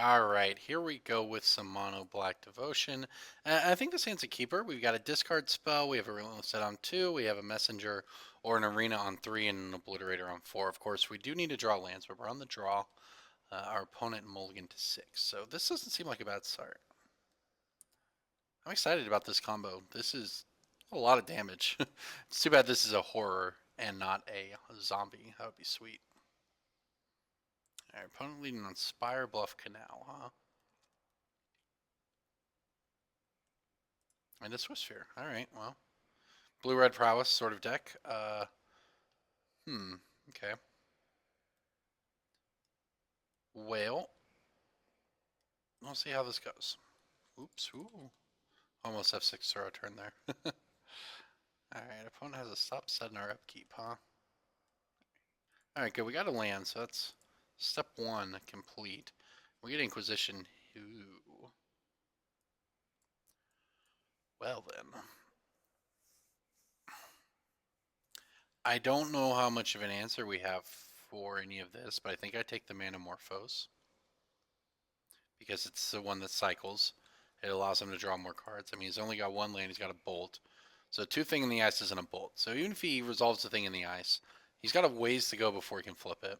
All right, here we go with some mono black devotion. I think this hand's a keeper. We've got a discard spell. We have a relentless set on 2. We have a messenger or an arena on 3 and an obliterator on 4. Of course, we do need to draw lands, but we're on the draw. Our opponent mulligan to 6. So this doesn't seem like a bad start. I'm excited about this combo. This is a lot of damage. It's too bad this is a horror and not a zombie. That would be sweet. All right, opponent leading on Spire, Bluff, Canal, huh? And a Swiftspear. All right, well. Blue-red Prowess sort of deck. Okay. Whale. We'll see how this goes. Oops, ooh. Almost F6 throw a turn there. Alright, opponent has a stop set in our upkeep, huh? Alright, good. We got a land, so that's step 1 complete. We get Inquisition. Ooh. Well then. I don't know how much of an answer we have for any of this, but I think I take the Manamorphose. Because it's the one that cycles. It allows him to draw more cards. I mean, he's only got one land. He's got a bolt. So 2 thing in the ice isn't a bolt. So even if he resolves the thing in the ice, he's got a ways to go before he can flip it.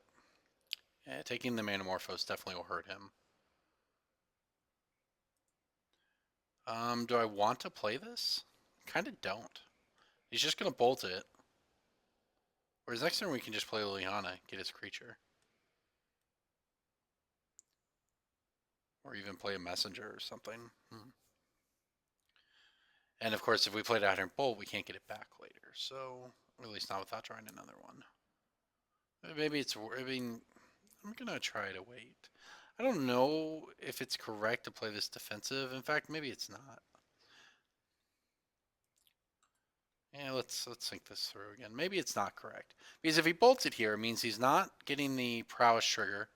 Yeah, taking the Manamorphose definitely will hurt him. Do I want to play this? Kind of don't. He's just going to bolt it. Whereas next turn we can just play Liliana, get his creature. Or even play a messenger or something. And of course, if we play it out here in bolt, we can't get it back later. So, at least not without drawing another one. Maybe it's, I mean, I'm going to try to wait. I don't know if it's correct to play this defensive. In fact, maybe it's not. Yeah, let's think this through again. Maybe it's not correct. Because if he bolts it here, it means he's not getting the prowess trigger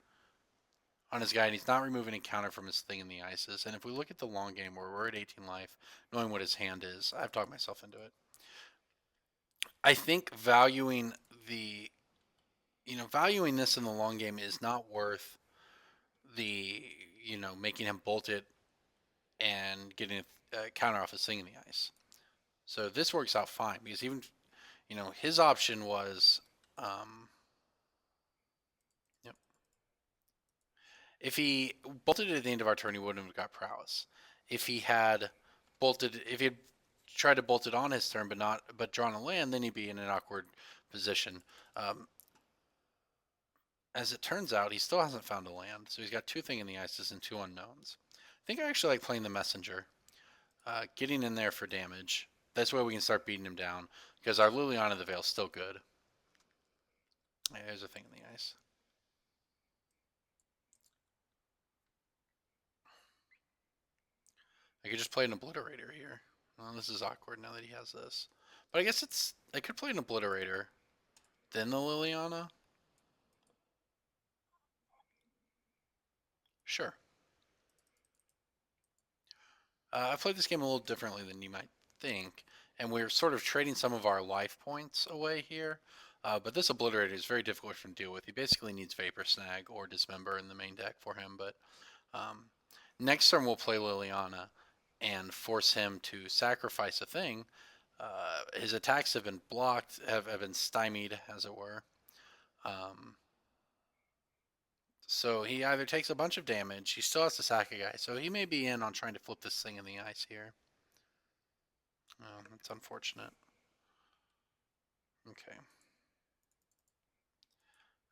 on his guy, and he's not removing a counter from his thing in the ices. And if we look at the long game where we're at 18 life, knowing what his hand is, I've talked myself into it. I think valuing the, valuing this in the long game is not worth the, making him bolt it and getting a counter off his thing in the ice. So this works out fine because even, his option was, yep. If he bolted it at the end of our turn, he wouldn't have got prowess. If he had tried to bolt it on his turn, but drawn a land, then he'd be in an awkward position. As it turns out, he still hasn't found a land, so he's got 2 thing in the ices and 2 unknowns. I think I actually like playing the messenger, getting in there for damage. That's where we can start beating him down because our Liliana the Veil's still good. Yeah, there's a thing in the ice. I could just play an obliterator here. Well, this is awkward now that he has this. But I guess I could play an obliterator, then the Liliana. Sure. I played this game a little differently than you might think, and we're sort of trading some of our life points away here. But this obliterator is very difficult for him to deal with. He basically needs Vapor Snag or Dismember in the main deck for him. But next turn we'll play Liliana and force him to sacrifice a thing. His attacks have been blocked, have been stymied, as it were. So he either takes a bunch of damage, he still has to sack a guy, so he may be in on trying to flip this thing in the ice here. Oh, that's unfortunate. Okay.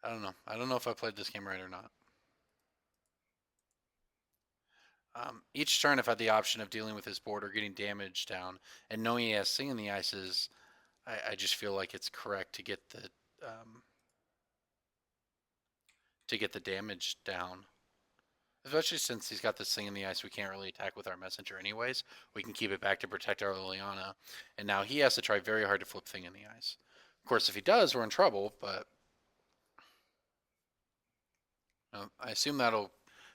I don't know. I don't know if I played this game right or not. Each turn I've had the option of dealing with his board or getting damage down, and knowing he has Sing in the Ices, I just feel like it's correct to get the damage down. Especially since he's got this thing in the ice, we can't really attack with our messenger anyways. We can keep it back to protect our Liliana, and now he has to try very hard to flip thing in the ice. Of course, if he does, we're in trouble, but I assume that'll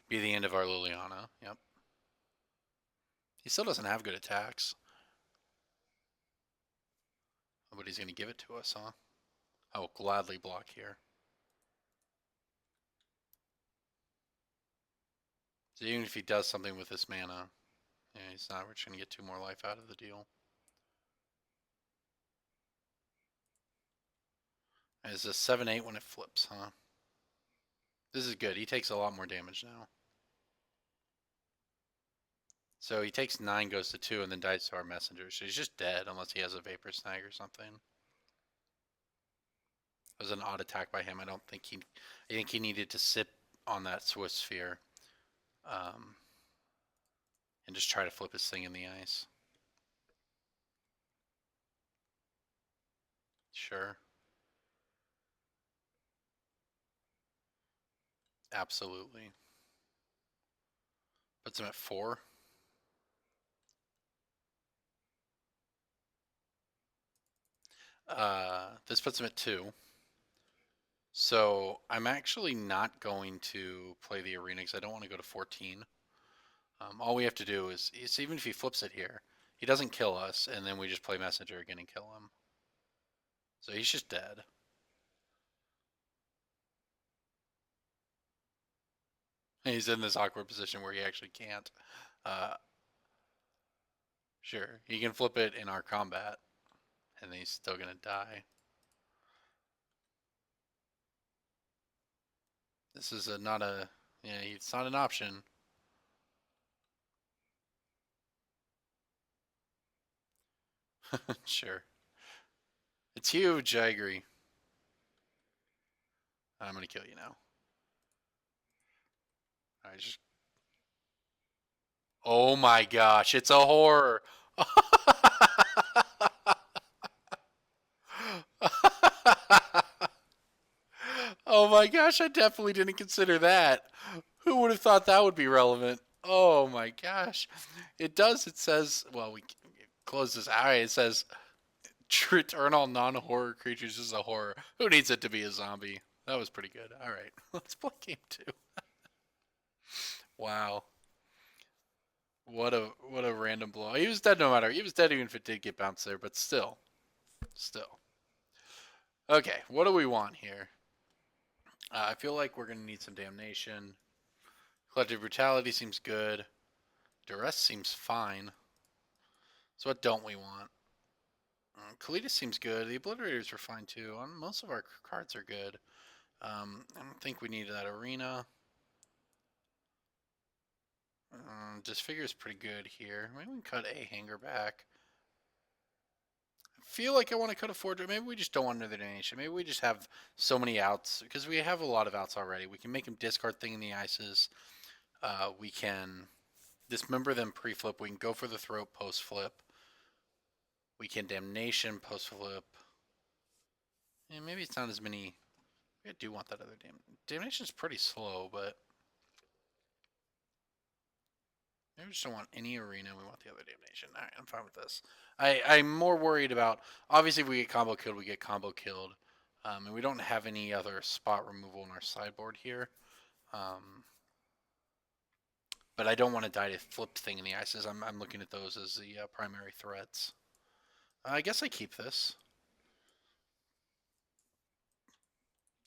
be the end of our Liliana. Yep. He still doesn't have good attacks. But he's going to give it to us, huh? I will gladly block here. So even if he does something with this mana, yeah, he's not. We're just gonna get 2 more life out of the deal. And it's a 7/8 when it flips, huh? This is good. He takes a lot more damage now. So he takes 9, goes to 2, and then dies to our messenger. So he's just dead unless he has a vapor snag or something. It was an odd attack by him. I think he needed to sit on that Swiss sphere, um, and just try to flip his thing in the ice. Sure. Absolutely. Puts him at 4. This puts him at 2. So I'm actually not going to play the arena because I don't want to go to 14. All we have to do is even if he flips it here, he doesn't kill us, and then we just play messenger again and kill him. So he's just dead. He's in this awkward position where he actually can't. Uh, sure, he can flip it in our combat, and he's still gonna die. This is not a, yeah, it's not an option. Sure, it's huge. I agree. I'm gonna kill you now. I just. Oh my gosh, it's a horror. Oh my gosh, I definitely didn't consider that. Who would have thought that would be relevant? Oh my gosh. It does. It says, well, we close this eye. It says, return all non horror creatures as a horror. Who needs it to be a zombie? That was pretty good. All right, let's play game 2. Wow. What a random blow. He was dead no matter. He was dead even if it did get bounced there, but still. Still. Okay, what do we want here? I feel like we're going to need some damnation. Collective brutality seems good. Duress seems fine. So what don't we want? Kalitas seems good. The obliterators were fine too. Most of our cards are good. I don't think we need that arena. Disfigure is pretty good here. Maybe we can cut a hanger back. I feel like I want to cut a forger. Maybe we just don't want another donation. Maybe we just have so many outs because we have a lot of outs already. We can make him discard thing in the ices. We can dismember them pre-flip. We can go for the throat post-flip. We can damnation post-flip. Yeah, maybe it's not as many. I do want that other damnation is pretty slow, but maybe we just don't want any arena. We want the other damnation. All right, I'm fine with this. I'm more worried about. Obviously, if we get combo killed, we get combo killed, and we don't have any other spot removal in our sideboard here. But I don't want to die to flipped thing in the ices. I'm looking at those as the primary threats. I guess I keep this.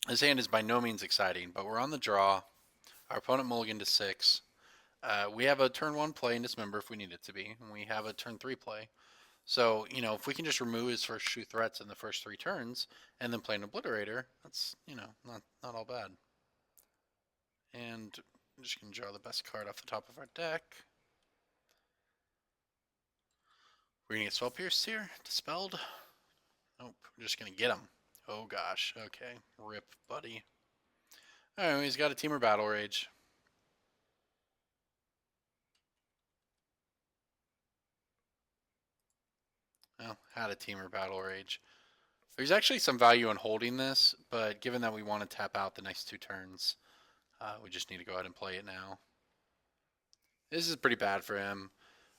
His hand is by no means exciting, but we're on the draw. Our opponent mulliganed to 6. We have a turn 1 play and dismember if we need it to be, and we have a turn 3 play. So, if we can just remove his first 2 threats in the first 3 turns and then play an obliterator, that's, not all bad. And I'm just going to draw the best card off the top of our deck. We're going to get Spell Pierced here, Dispelled. Nope, we're just going to get him. Oh gosh, okay. Rip, buddy. Alright, he's got a Teamer Battle Rage. Well, had a Teamer Battle Rage. There's actually some value in holding this, but given that we want to tap out the next 2 turns, we just need to go ahead and play it now. This is pretty bad for him.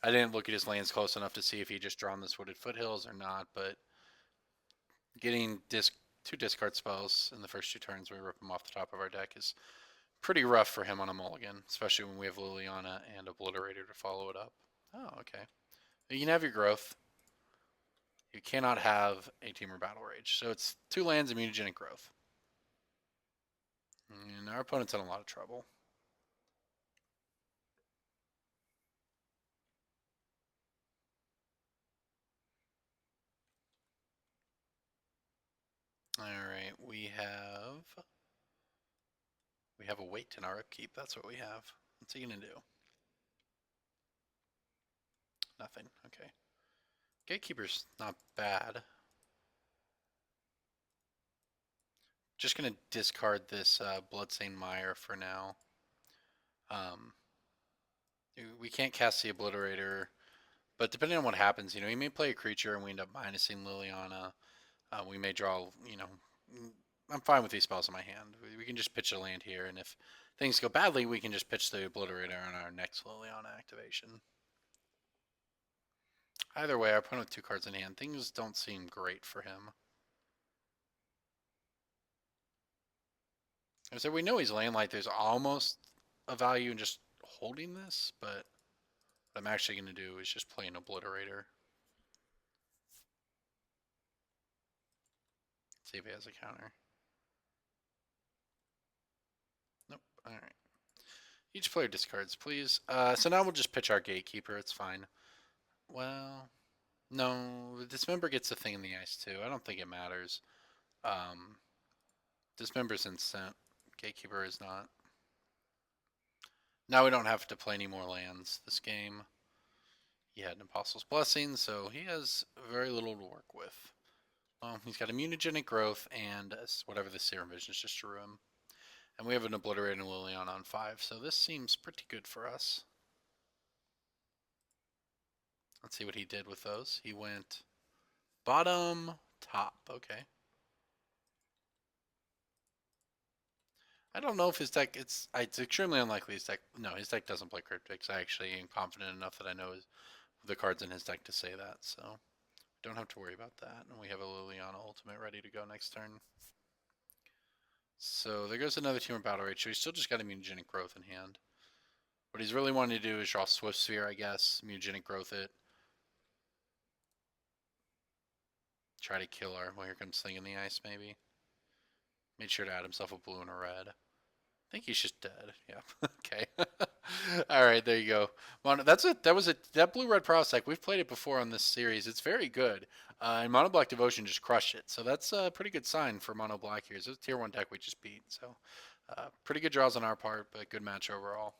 I didn't look at his lands close enough to see if he just drawn this Wooded Foothills or not, but getting 2 discard spells in the first 2 turns when we rip them off the top of our deck is pretty rough for him on a mulligan, especially when we have Liliana and Obliterator to follow it up. Oh, okay. You can have your growth. You cannot have a Teamer Battle Rage. So it's 2 lands, Immunogenic Growth. And our opponent's in a lot of trouble. Alright, we have a wait in our upkeep. That's what we have. What's he gonna do? Nothing. Okay. Gatekeeper's not bad. Just gonna discard this Bloodstained Mire for now. We can't cast the Obliterator, but depending on what happens, he may play a creature and we end up minusing Liliana. We may draw, I'm fine with these spells in my hand. We can just pitch a land here, and if things go badly, we can just pitch the Obliterator on our next Liliana activation. Either way, our opponent with 2 cards in hand, things don't seem great for him. So we know he's land like there's almost a value in just holding this, but what I'm actually going to do is just play an Obliterator. See if he has a counter. Nope. All right. Each player discards, please. So now we'll just pitch our Gatekeeper. It's fine. Well, no. Dismember gets a thing in the ice, too. I don't think it matters. Dismember's instant. Gatekeeper is not. Now we don't have to play any more lands this game. He had an Apostle's Blessing, so he has very little to work with. Well, he's got Immunogenic Growth and whatever the Serum Vision is just to him. And we have an Obliterating Liliana on 5, so this seems pretty good for us. Let's see what he did with those. He went bottom, top. Okay. I don't know if his deck, it's extremely unlikely his deck, no, his deck doesn't play Cryptics. I actually am confident enough that I know the cards in his deck to say that, so don't have to worry about that. And we have a Liliana Ultimate ready to go next turn. So there goes another Team of Battle Rage. So he's still just got Immunogenic Growth in hand. What he's really wanting to do is draw Swift Sphere, I guess. Immunogenic Growth it. Try to kill our, well, here comes Thing in the Ice, maybe. Made sure to add himself a blue and a red. I think he's just dead. Yeah. Okay. All right, there you go. That blue red Prowess deck. We've played it before on this series. It's very good. And Mono Black Devotion just crushed it. So that's a pretty good sign for Mono Black here. It's a tier 1 deck we just beat. So pretty good draws on our part, but good match overall.